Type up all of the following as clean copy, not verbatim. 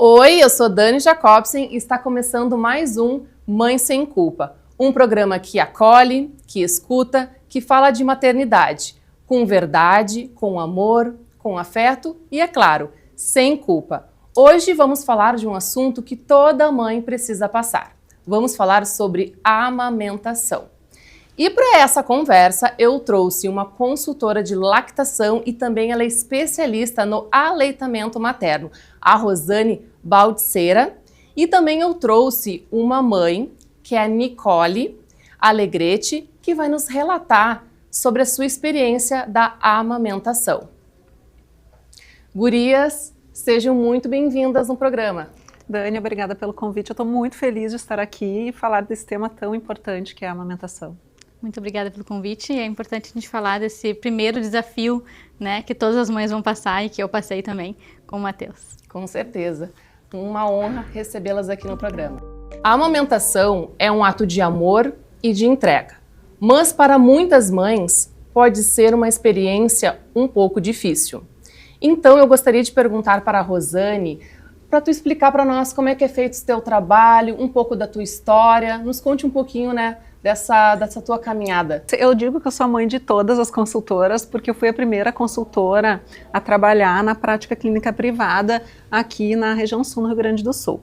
Oi, eu sou Dani Jacobsen e está começando mais um Mãe Sem Culpa, um programa que acolhe, que escuta, que fala de maternidade, com verdade, com amor, com afeto e, é claro, sem culpa. Hoje vamos falar de um assunto que toda mãe precisa passar. Vamos falar sobre amamentação. E para essa conversa eu trouxe uma consultora de lactação e também ela é especialista no aleitamento materno, a Rosane Baldiceira. E também eu trouxe uma mãe, que é a Nicole Alegrete, que vai nos relatar sobre a sua experiência da amamentação. Gurias, sejam muito bem-vindas no programa. Dani, obrigada pelo convite. Eu estou muito feliz de estar aqui e falar desse tema tão importante que é a amamentação. Muito obrigada pelo convite. É importante a gente falar desse primeiro desafio, né, que todas as mães vão passar e que eu passei também com o Matheus. Com certeza. Uma honra recebê-las aqui no programa. A amamentação é um ato de amor e de entrega, mas para muitas mães pode ser uma experiência um pouco difícil. Então eu gostaria de perguntar para a Rosane, para tu explicar para nós como é que é feito esse teu trabalho, um pouco da tua história, nos conte um pouquinho, né, dessa tua caminhada. Eu digo que eu sou a mãe de todas as consultoras, porque eu fui a primeira consultora a trabalhar na prática clínica privada aqui na região sul, no Rio Grande do Sul.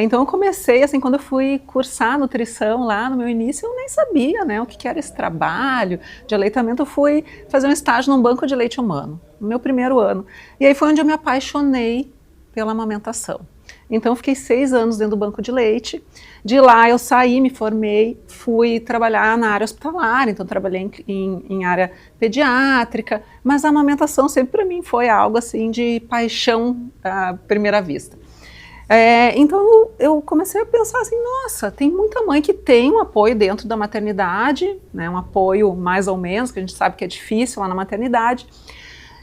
Então eu comecei, assim, quando eu fui cursar nutrição lá no meu início, eu nem sabia, né, o que era esse trabalho de aleitamento. Eu fui fazer um estágio num banco de leite humano, no meu primeiro ano. E aí foi onde eu me apaixonei pela amamentação. Então eu fiquei 6 anos dentro do banco de leite. De lá eu saí, me formei, fui trabalhar na área hospitalar, então trabalhei em área pediátrica, mas a amamentação sempre para mim foi algo assim de paixão à primeira vista. Então eu comecei a pensar assim, nossa, tem muita mãe que tem um apoio dentro da maternidade, né, um apoio mais ou menos, que a gente sabe que é difícil lá na maternidade,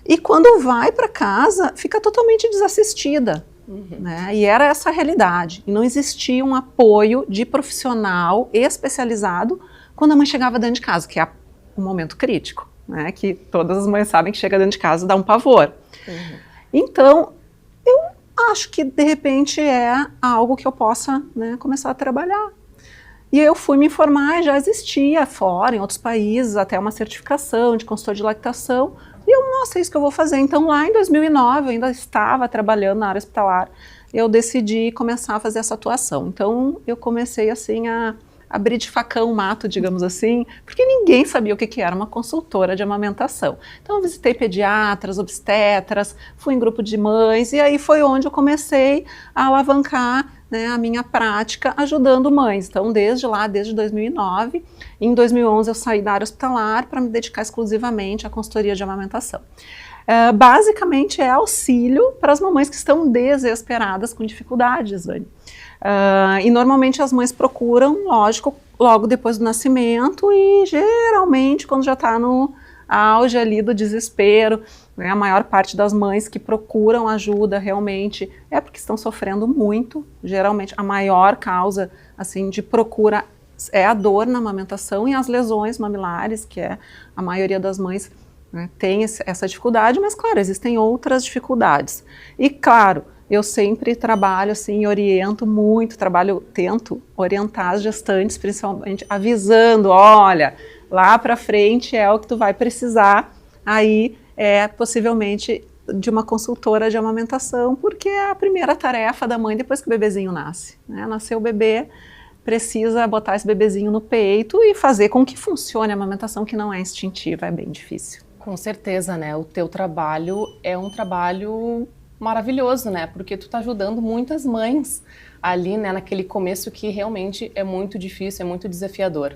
e quando vai para casa fica totalmente desassistida. Né? E era essa a realidade, e não existia um apoio de profissional especializado quando a mãe chegava dentro de casa, que é um momento crítico, né? Que todas as mães sabem que chega dentro de casa dá um pavor. Então eu acho que de repente é algo que eu possa, né, começar a trabalhar. E eu fui me informar, e já existia fora, em outros países, até uma certificação de consultor de lactação. E eu, nossa, é isso que eu vou fazer. Então lá em 2009, eu ainda estava trabalhando na área hospitalar, eu decidi começar a fazer essa atuação. Então eu comecei assim a abrir de facão o mato, digamos assim, porque ninguém sabia o que era uma consultora de amamentação. Então eu visitei pediatras, obstetras, fui em grupo de mães, e aí foi onde eu comecei a alavancar, né, a minha prática ajudando mães. Então desde 2009, em 2011 eu saí da área hospitalar para me dedicar exclusivamente à consultoria de amamentação. Basicamente é auxílio para as mamães que estão desesperadas com dificuldades, Dani. E normalmente as mães procuram, lógico, logo depois do nascimento e geralmente quando já está no auge ali do desespero, né, a maior parte das mães que procuram ajuda realmente é porque estão sofrendo muito. Geralmente a maior causa assim de procura é a dor na amamentação e as lesões mamilares, que é a maioria das mães, né, tem essa dificuldade, mas claro, existem outras dificuldades. E claro, eu sempre trabalho assim, oriento muito, tento orientar as gestantes, principalmente avisando, olha, lá para frente é o que tu vai precisar, aí possivelmente de uma consultora de amamentação, porque é a primeira tarefa da mãe depois que o bebezinho nasce, né? Nasceu o bebê, precisa botar esse bebezinho no peito e fazer com que funcione a amamentação, que não é instintiva, é bem difícil. Com certeza, né? O teu trabalho é um trabalho maravilhoso, né? Porque tu tá ajudando muitas mães ali, né, naquele começo que realmente é muito difícil, é muito desafiador.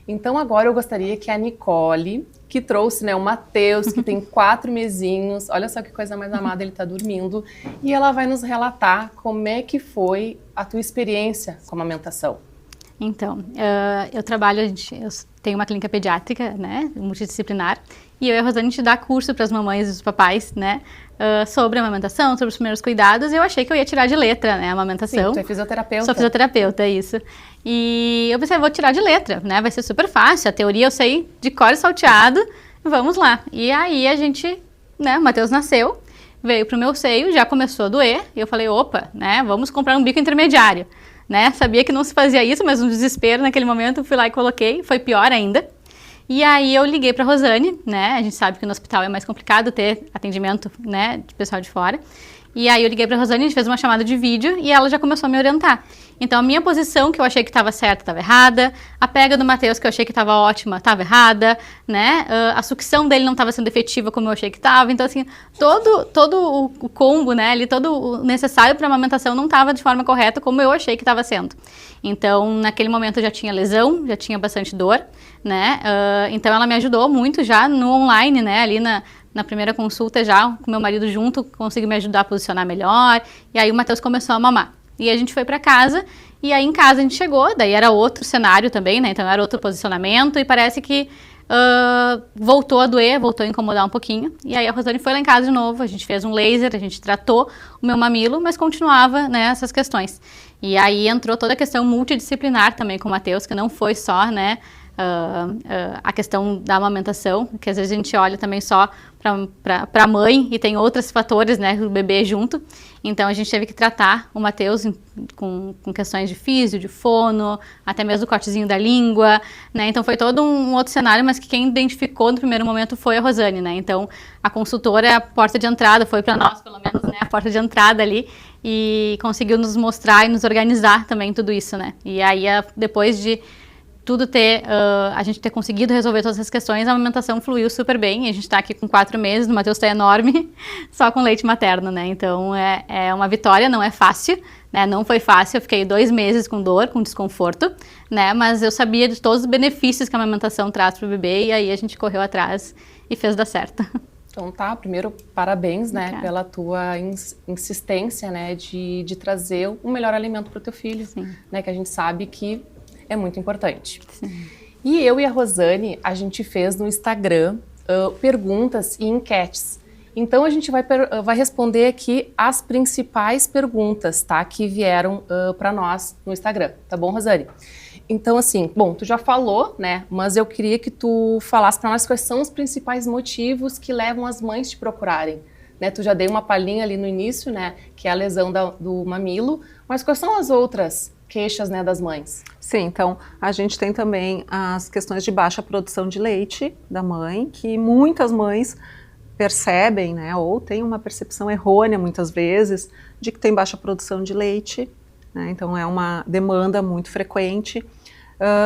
Então agora eu gostaria que a Nicole, que trouxe, né, o Matheus, que tem 4 mesinhos, olha só que coisa mais amada, ele tá dormindo, e ela vai nos relatar como é que foi a tua experiência com a amamentação. Então, eu tenho uma clínica pediátrica, né, multidisciplinar, e eu e a Rosane, a gente dá curso para as mamães e os papais, né, sobre a amamentação, sobre os primeiros cuidados, e eu achei que eu ia tirar de letra, né, a amamentação. Sim, tu é fisioterapeuta. Sou fisioterapeuta, isso. E eu pensei, vou tirar de letra, né, vai ser super fácil, a teoria eu sei de cor e salteado, vamos lá. E aí a gente, né, o Matheus nasceu, veio pro meu seio, já começou a doer, e eu falei, opa, né, vamos comprar um bico intermediário, né, sabia que não se fazia isso, mas um desespero naquele momento, fui lá e coloquei, foi pior ainda. E aí eu liguei pra Rosane, né, a gente sabe que no hospital é mais complicado ter atendimento, né, de pessoal de fora. E aí eu liguei pra Rosane, a gente fez uma chamada de vídeo e ela já começou a me orientar. Então a minha posição, que eu achei que estava certa, estava errada. A pega do Matheus, que eu achei que estava ótima, estava errada, né? A sucção dele não estava sendo efetiva como eu achei que estava. Então assim, todo o combo, né, ali, todo o necessário para amamentação não estava de forma correta como eu achei que estava sendo. Então naquele momento eu já tinha lesão, já tinha bastante dor, né? Então ela me ajudou muito já no online, né, ali na primeira consulta já, com meu marido junto, conseguiu me ajudar a posicionar melhor, e aí o Matheus começou a mamar. E a gente foi pra casa, e aí em casa a gente chegou, daí era outro cenário também, né, então era outro posicionamento, e parece que voltou a doer, voltou a incomodar um pouquinho, e aí a Rosane foi lá em casa de novo, a gente fez um laser, a gente tratou o meu mamilo, mas continuava, né, essas questões. E aí entrou toda a questão multidisciplinar também com o Matheus, que não foi só, né, a questão da amamentação, que às vezes a gente olha também só para a mãe e tem outros fatores, né, do bebê junto. Então a gente teve que tratar o Matheus com questões de físio, de fono, até mesmo o cortezinho da língua, né? Então foi todo um outro cenário, mas que quem identificou no primeiro momento foi a Rosane, né? Então a consultora é a porta de entrada, foi para nós pelo menos, né, a porta de entrada ali, e conseguiu nos mostrar e nos organizar também tudo isso, né? E aí depois de tudo a gente ter conseguido resolver todas essas questões, a amamentação fluiu super bem, a gente tá aqui com 4 meses, o Matheus tá enorme, só com leite materno, né, então é uma vitória, não é fácil, né, não foi fácil, eu fiquei 2 meses com dor, com desconforto, né, mas eu sabia de todos os benefícios que a amamentação traz pro bebê, e aí a gente correu atrás e fez dar certo. Então tá, primeiro parabéns, né, Obrigada. pela tua insistência, né, de trazer o melhor alimento pro teu filho, Sim. né, que a gente sabe que é muito importante. Sim. E eu e a Rosane, a gente fez no Instagram perguntas e enquetes. Então a gente vai responder aqui as principais perguntas, tá? Que vieram para nós no Instagram, tá bom, Rosane? Então assim, bom, tu já falou, né? Mas eu queria que tu falasse para nós quais são os principais motivos que levam as mães te procurarem. Né? Tu já dei uma palhinha ali no início, né? Que é a lesão do mamilo, mas quais são as outras queixas, né, das mães? Sim, então a gente tem também as questões de baixa produção de leite da mãe, que muitas mães percebem, né, ou têm uma percepção errônea muitas vezes de que tem baixa produção de leite, né, então é uma demanda muito frequente.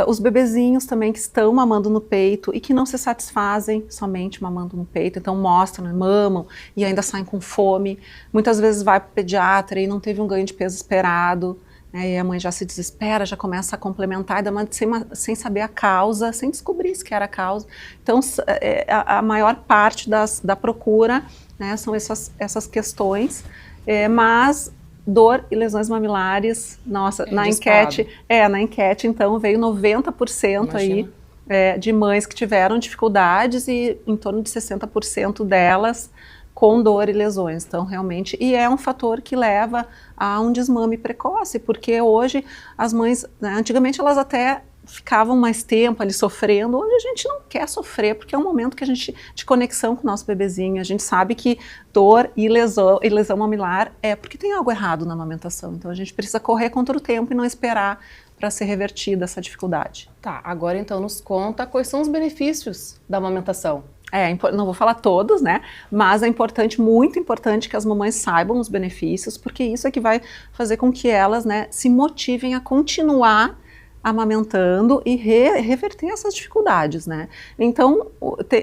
Os bebezinhos também que estão mamando no peito e que não se satisfazem somente mamando no peito, então mostram, né, mamam e ainda saem com fome, muitas vezes vai para o pediatra e não teve um ganho de peso esperado, e a mãe já se desespera, já começa a complementar, sem saber a causa, sem descobrir se que era a causa. Então, a maior parte da procura, né, são essas questões, mas dor e lesões mamilares, nossa, na enquete, então, veio 90% aí de mães que tiveram dificuldades e em torno de 60% delas com dor e lesões, então realmente, e é um fator que leva a um desmame precoce, porque hoje as mães, né, antigamente elas até ficavam mais tempo ali sofrendo, hoje a gente não quer sofrer, porque é um momento que a gente, de conexão com o nosso bebezinho, a gente sabe que dor e lesão mamilar é porque tem algo errado na amamentação, então a gente precisa correr contra o tempo e não esperar para ser revertida essa dificuldade. Tá, agora então nos conta quais são os benefícios da amamentação. Não vou falar todos, né? Mas é importante, muito importante que as mamães saibam os benefícios, porque isso é que vai fazer com que elas, né, se motivem a continuar amamentando e reverter essas dificuldades, né? Então,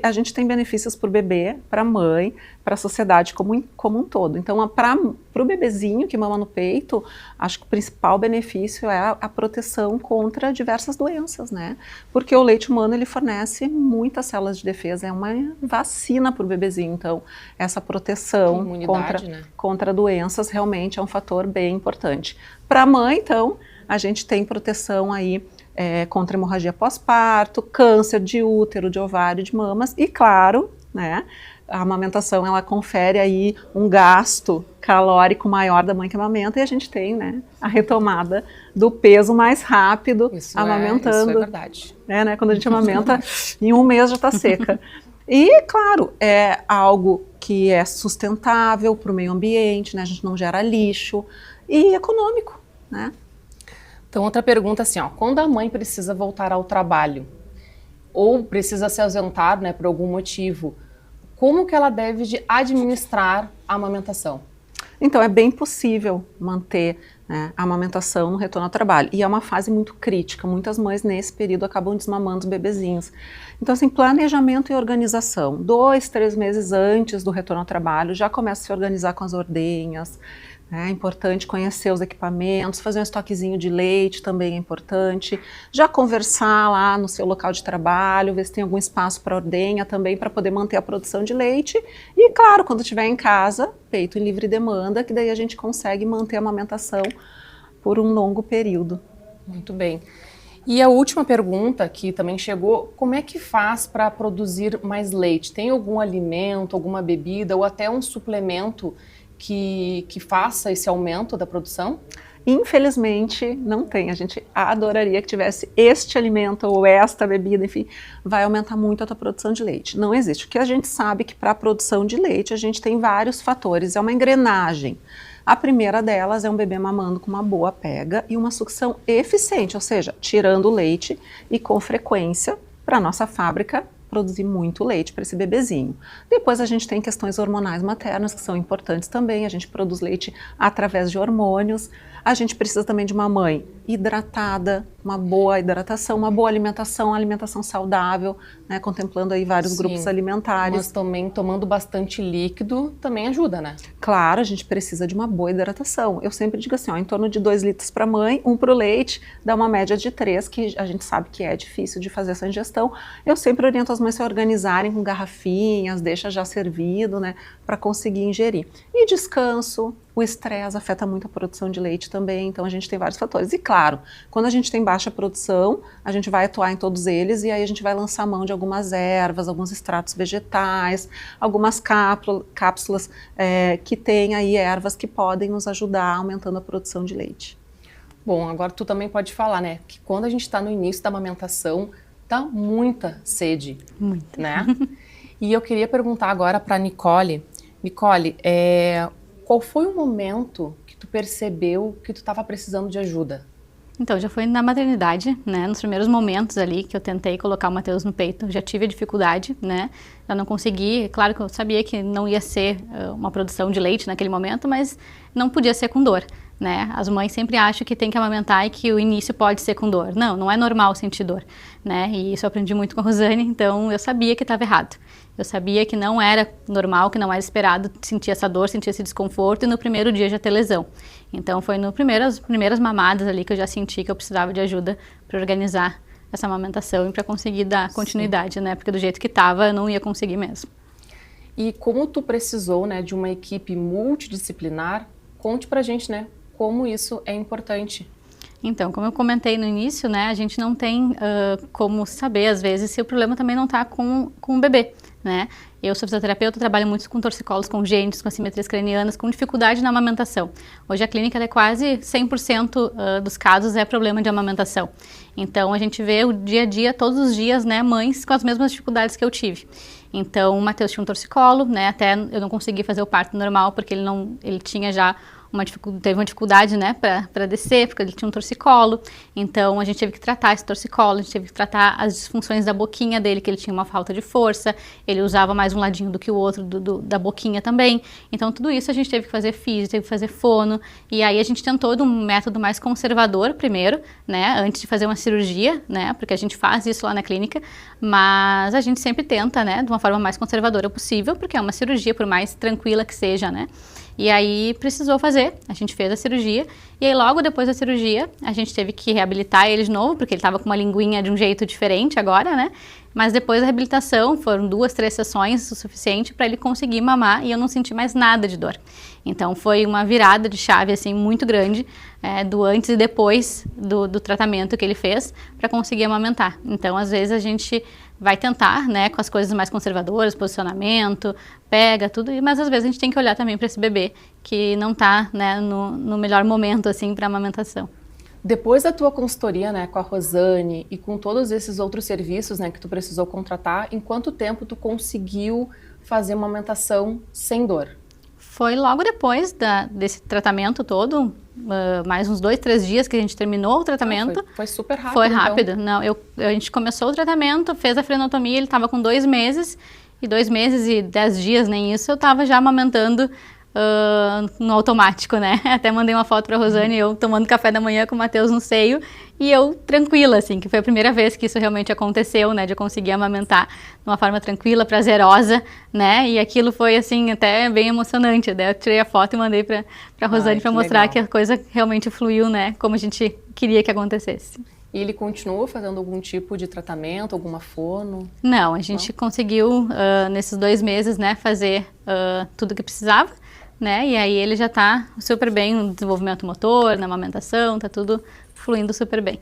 a gente tem benefícios para o bebê, para a mãe, para a sociedade como um todo. Então, para o bebezinho que mama no peito, acho que o principal benefício é a proteção contra diversas doenças, né? Porque o leite humano, ele fornece muitas células de defesa, é uma vacina para o bebezinho. Então, essa proteção contra doenças realmente é um fator bem importante. Para a mãe, então, a gente tem proteção aí contra hemorragia pós-parto, câncer de útero, de ovário, de mamas e, claro, né, a amamentação ela confere aí um gasto calórico maior da mãe que amamenta e a gente tem, né, a retomada do peso mais rápido amamentando. Isso é verdade. Né, quando a gente amamenta, em 1 mês já está seca. E, claro, é algo que é sustentável para o meio ambiente, né? A gente não gera lixo e econômico, né? Então, outra pergunta assim, ó, quando a mãe precisa voltar ao trabalho ou precisa se ausentar, né, por algum motivo, como que ela deve de administrar a amamentação? Então, é bem possível manter, né, a amamentação no retorno ao trabalho. E é uma fase muito crítica. Muitas mães, nesse período, acabam desmamando os bebezinhos. Então, assim, planejamento e organização. 2, 3 meses antes do retorno ao trabalho, já começa a se organizar com as ordenhas. É importante conhecer os equipamentos, fazer um estoquezinho de leite também é importante. Já conversar lá no seu local de trabalho, ver se tem algum espaço para ordenha também, para poder manter a produção de leite. E, claro, quando estiver em casa, peito em livre demanda, que daí a gente consegue manter a amamentação por um longo período. Muito bem. E a última pergunta que também chegou, como é que faz para produzir mais leite? Tem algum alimento, alguma bebida ou até um suplemento que faça esse aumento da produção? Infelizmente, não tem. A gente adoraria que tivesse este alimento ou esta bebida, enfim, vai aumentar muito a tua produção de leite. Não existe. O que a gente sabe é que para a produção de leite a gente tem vários fatores, é uma engrenagem. A primeira delas é um bebê mamando com uma boa pega e uma sucção eficiente, ou seja, tirando o leite e com frequência para a nossa fábrica produzir muito leite para esse bebezinho. Depois a gente tem questões hormonais maternas que são importantes também, a gente produz leite através de hormônios, a gente precisa também de uma mãe hidratada, uma boa hidratação, uma boa alimentação, alimentação saudável, né, contemplando aí vários grupos alimentares. Mas também tomando bastante líquido também ajuda, né? Claro, a gente precisa de uma boa hidratação. Eu sempre digo assim, ó, em torno de 2 litros para a mãe, 1 para o leite, dá uma média de 3, que a gente sabe que é difícil de fazer essa ingestão. Eu sempre oriento as mães a se organizarem com garrafinhas, deixa já servido, né, para conseguir ingerir. E descanso, o estresse afeta muito a produção de leite também, então a gente tem vários fatores. E claro, quando a gente tem baixa produção, a gente vai atuar em todos eles e aí a gente vai lançar mão de algumas ervas, alguns extratos vegetais, algumas cápsulas que têm aí ervas que podem nos ajudar aumentando a produção de leite. Bom, agora tu também pode falar, né, que quando a gente está no início da amamentação, dá muita sede, Muita. né? E eu queria perguntar agora para Nicole. Nicole, qual foi o momento que tu percebeu que tu estava precisando de ajuda? Então, já foi na maternidade, né, nos primeiros momentos ali que eu tentei colocar o Matheus no peito, já tive a dificuldade, né, já não consegui, claro que eu sabia que não ia ser uma produção de leite naquele momento, mas não podia ser com dor, né, as mães sempre acham que tem que amamentar e que o início pode ser com dor, não é normal sentir dor, né, e isso eu aprendi muito com a Rosane, então eu sabia que estava errado. Eu sabia que não era normal, que não era esperado sentir essa dor, sentir esse desconforto e no primeiro dia já ter lesão. Então foi nas primeiras mamadas ali que eu já senti que eu precisava de ajuda para organizar essa amamentação e para conseguir dar continuidade, né? Porque do jeito que estava eu não ia conseguir mesmo. E como tu precisou, né, de uma equipe multidisciplinar, conte pra gente, né, como isso é importante. Então, como eu comentei no início, né, a gente não tem como saber, às vezes, se o problema também não está com o bebê, né? Eu sou fisioterapeuta, trabalho muito com torcicolos congênitos, com assimetrias cranianas, com dificuldade na amamentação. Hoje a clínica é quase 100% dos casos é problema de amamentação. Então, a gente vê o dia a dia, todos os dias, né, mães com as mesmas dificuldades que eu tive. Então, o Matheus tinha um torcicolo, né, até eu não consegui fazer o parto normal, porque ele tinha já teve uma dificuldade, né, para descer, porque ele tinha um torcicolo, então a gente teve que tratar esse torcicolo, a gente teve que tratar as disfunções da boquinha dele, que ele tinha uma falta de força, ele usava mais um ladinho do que o outro da boquinha também, então tudo isso a gente teve que fazer físio, teve que fazer fono, e aí a gente tentou de um método mais conservador primeiro, né, antes de fazer uma cirurgia, né, porque a gente faz isso lá na clínica, mas a gente sempre tenta, né, de uma forma mais conservadora possível, porque é uma cirurgia, por mais tranquila que seja, né. E aí precisou fazer, a gente fez a cirurgia, e aí logo depois da cirurgia a gente teve que reabilitar ele de novo, porque ele estava com uma linguinha de um jeito diferente agora, né? Mas depois da reabilitação foram 2, 3 sessões o suficiente para ele conseguir mamar e eu não senti mais nada de dor. Então foi uma virada de chave assim muito grande do antes e depois do tratamento que ele fez para conseguir amamentar. Então às vezes a gente vai tentar, né, com as coisas mais conservadoras, posicionamento, pega tudo, mas às vezes a gente tem que olhar também para esse bebê que não está, né, no melhor momento assim para amamentação. Depois da tua consultoria, né, com a Rosane e com todos esses outros serviços, né, que tu precisou contratar, em quanto tempo tu conseguiu fazer uma amamentação sem dor? Foi logo depois desse tratamento todo, mais uns 2, 3 dias que a gente terminou o tratamento. Foi super rápido. Foi rápido. Então. Não, a gente começou o tratamento, fez a frenotomia, ele estava com 2 meses, e 2 meses e 10 dias, nem isso, eu estava já amamentando no automático, né? Até mandei uma foto pra Rosane, eu tomando café da manhã com o Matheus no seio, e eu tranquila, assim, que foi a primeira vez que isso realmente aconteceu, né? De eu conseguir amamentar de uma forma tranquila, prazerosa, né? E aquilo foi, assim, até bem emocionante. Daí eu tirei a foto e mandei pra Rosane pra mostrar legal. Que a coisa realmente fluiu, né? Como a gente queria que acontecesse. E ele continua fazendo algum tipo de tratamento, alguma fono? Não, a gente conseguiu, nesses 2 meses, né, fazer tudo o que precisava, né, e aí ele já tá super bem no desenvolvimento motor, na amamentação, tá tudo fluindo super bem.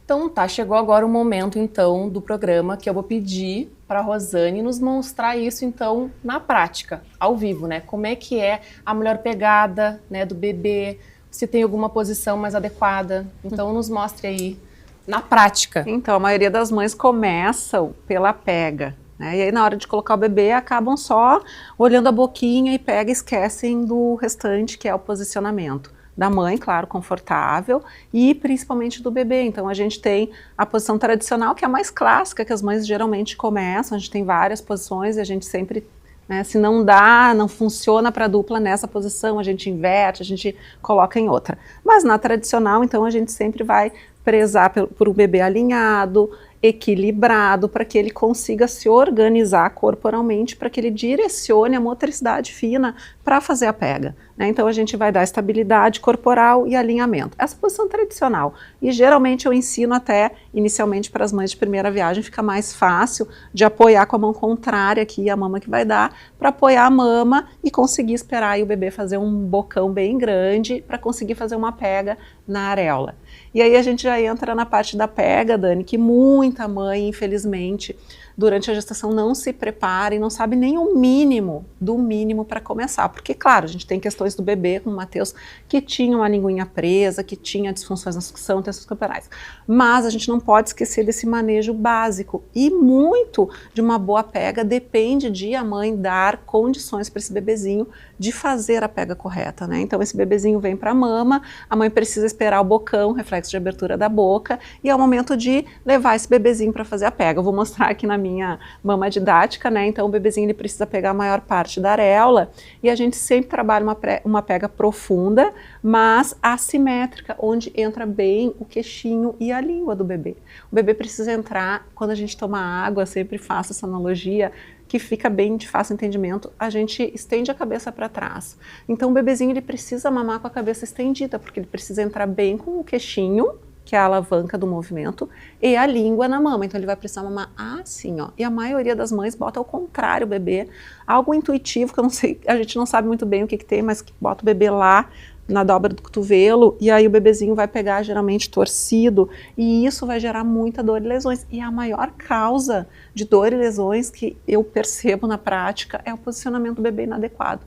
Então tá, chegou agora o momento então do programa que eu vou pedir para a Rosane nos mostrar isso então na prática, ao vivo, né, como é que é a melhor pegada, né, do bebê, se tem alguma posição mais adequada. Então, nos mostre aí, na prática. Então, a maioria das mães começam pela pega, né? E aí, na hora de colocar o bebê, acabam só olhando a boquinha e pega e esquecem do restante, que é o posicionamento da mãe, claro, confortável, e principalmente do bebê. Então, a gente tem a posição tradicional, que é a mais clássica, que as mães geralmente começam. A gente tem várias posições e a gente sempre... né, se não dá, não funciona para a dupla nessa posição, a gente inverte, a gente coloca em outra. Mas na tradicional, então, a gente sempre vai prezar por um bebê alinhado, equilibrado, para que ele consiga se organizar corporalmente, para que ele direcione a motricidade fina para fazer a pega, né? Então a gente vai dar estabilidade corporal e alinhamento. Essa posição tradicional. E geralmente eu ensino até, inicialmente para as mães de primeira viagem, fica mais fácil de apoiar com a mão contrária aqui, a mama que vai dar, para apoiar a mama e conseguir esperar aí o bebê fazer um bocão bem grande, para conseguir fazer uma pega na areola. E aí a gente já entra na parte da pega, Dani, que muita mãe, infelizmente, durante a gestação não se prepara e não sabe nem o mínimo do mínimo para começar. Porque, claro, a gente tem questões do bebê, como o Matheus, que tinha uma linguinha presa, que tinha disfunções na sucção, tensões corporais. Mas a gente não pode esquecer desse manejo básico. E muito de uma boa pega depende de a mãe dar condições para esse bebezinho de fazer a pega correta, né? Então esse bebezinho vem para a mama, a mãe precisa esperar o bocão, reflexo de abertura da boca, e é o momento de levar esse bebezinho para fazer a pega. Eu vou mostrar aqui na minha mama didática, né? Então o bebezinho ele precisa pegar a maior parte da areola e a gente sempre trabalha uma pega profunda, mas assimétrica, onde entra bem o queixinho e a língua do bebê. O bebê precisa entrar, quando a gente toma água, sempre faço essa analogia, que fica bem de fácil entendimento, a gente estende a cabeça para trás. Então o bebezinho ele precisa mamar com a cabeça estendida, porque ele precisa entrar bem com o queixinho, que é a alavanca do movimento, e a língua na mama. Então ele vai precisar mamar assim, ó. E a maioria das mães bota ao contrário o bebê, algo intuitivo, que eu não sei, a gente não sabe muito bem o que tem, mas que bota o bebê lá na dobra do cotovelo, e aí o bebezinho vai pegar geralmente torcido, e isso vai gerar muita dor e lesões. E a maior causa de dor e lesões que eu percebo na prática é o posicionamento do bebê inadequado.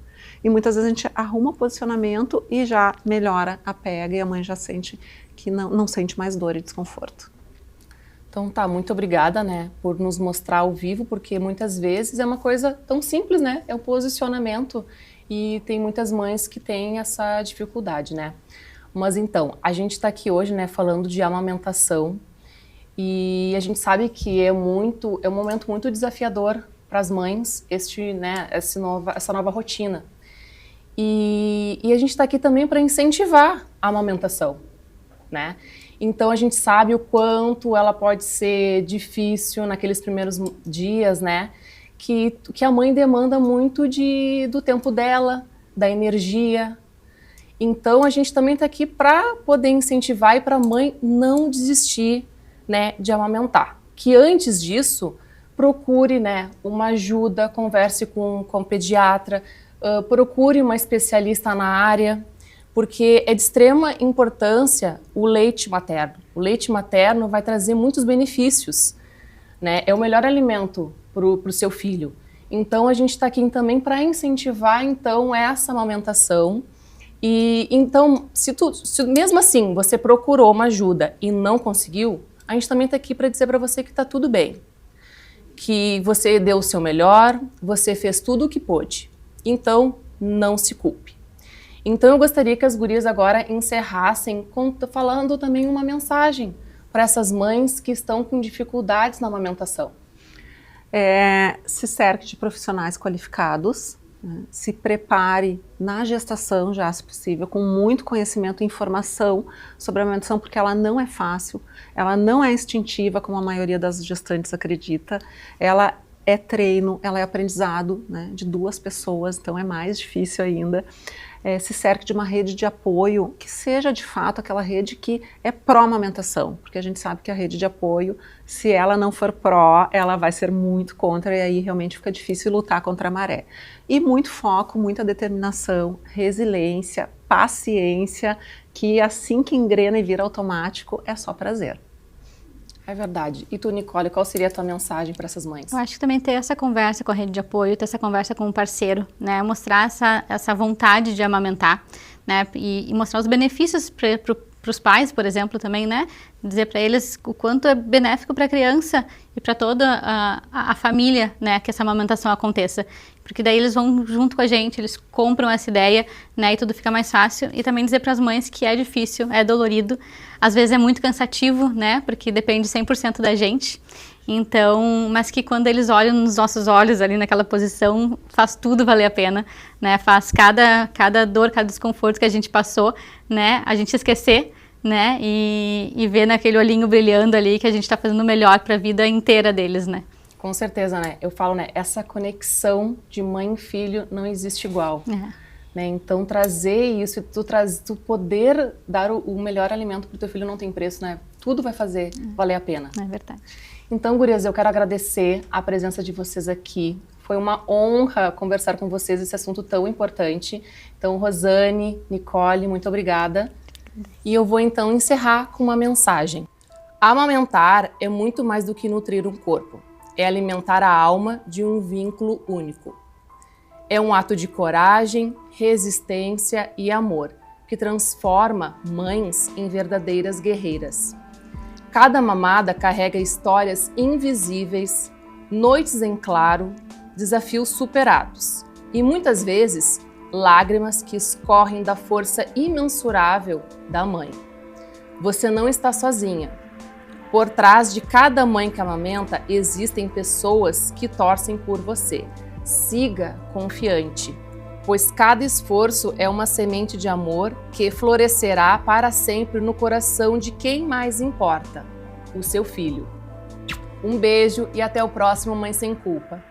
E muitas vezes a gente arruma o posicionamento e já melhora a pega, e a mãe já sente que não sente mais dor e desconforto. Então tá, muito obrigada, né, por nos mostrar ao vivo, porque muitas vezes é uma coisa tão simples, né, é o posicionamento, e tem muitas mães que têm essa dificuldade, né. Mas então, a gente tá aqui hoje, né, falando de amamentação, e a gente sabe que é um momento muito desafiador para as mães, essa nova rotina. E a gente está aqui também para incentivar a amamentação, né? Então a gente sabe o quanto ela pode ser difícil naqueles primeiros dias, né? Que a mãe demanda muito do tempo dela, da energia. Então a gente também está aqui para poder incentivar e para a mãe não desistir, né, de amamentar. Que antes disso, procure, né, uma ajuda, converse com o pediatra, procure uma especialista na área, porque é de extrema importância o leite materno. O leite materno vai trazer muitos benefícios, né? É o melhor alimento para o seu filho. Então a gente está aqui também para incentivar então essa amamentação E então, se mesmo assim você procurou uma ajuda e não conseguiu, a gente também está aqui para dizer para você que está tudo bem. Que você deu o seu melhor, você fez tudo o que pôde. Então, não se culpe. Então, eu gostaria que as gurias agora encerrassem falando também uma mensagem para essas mães que estão com dificuldades na amamentação. Se cerque de profissionais qualificados, né? Se prepare na gestação, já se possível, com muito conhecimento e informação sobre a amamentação, porque ela não é fácil, ela não é instintiva, como a maioria das gestantes acredita, ela é treino, ela é aprendizado, né, de 2 pessoas, então é mais difícil ainda. Se cerque de uma rede de apoio, que seja de fato aquela rede que é pró-amamentação, porque a gente sabe que a rede de apoio, se ela não for pró, ela vai ser muito contra, e aí realmente fica difícil lutar contra a maré. E muito foco, muita determinação, resiliência, paciência, que assim que engrena e vira automático, é só prazer. É verdade. E tu, Nicole, qual seria a tua mensagem para essas mães? Eu acho que também ter essa conversa com a rede de apoio, ter essa conversa com o parceiro, né? Mostrar essa vontade de amamentar, né? E mostrar os benefícios para os pais, por exemplo, também, né? Dizer para eles o quanto é benéfico para a criança e para toda a família, né? Que essa amamentação aconteça. Porque daí eles vão junto com a gente, eles compram essa ideia, né? E tudo fica mais fácil. E também dizer para as mães que é difícil, é dolorido, às vezes é muito cansativo, né? Porque depende 100% da gente. Então, mas que quando eles olham nos nossos olhos ali naquela posição, faz tudo valer a pena, né? Faz cada dor, cada desconforto que a gente passou, né? A gente esquecer, né? E ver naquele olhinho brilhando ali que a gente está fazendo o melhor para a vida inteira deles, né? Com certeza, né? Eu falo, né? Essa conexão de mãe e filho não existe igual. Né? Então, trazer isso, tu poder dar o melhor alimento pro teu filho não tem preço, né? Tudo vai fazer valer a pena. É verdade. Então, gurias, eu quero agradecer a presença de vocês aqui. Foi uma honra conversar com vocês esse assunto tão importante. Então, Rosane, Nicole, muito obrigada. E eu vou então encerrar com uma mensagem. Amamentar é muito mais do que nutrir um corpo. É alimentar a alma de um vínculo único. É um ato de coragem, resistência e amor, que transforma mães em verdadeiras guerreiras. Cada mamada carrega histórias invisíveis, noites em claro, desafios superados e muitas vezes lágrimas que escorrem da força imensurável da mãe. Você não está sozinha. Por trás de cada mãe que amamenta existem pessoas que torcem por você. Siga confiante, pois cada esforço é uma semente de amor que florescerá para sempre no coração de quem mais importa, o seu filho. Um beijo e até o próximo Mãe Sem Culpa.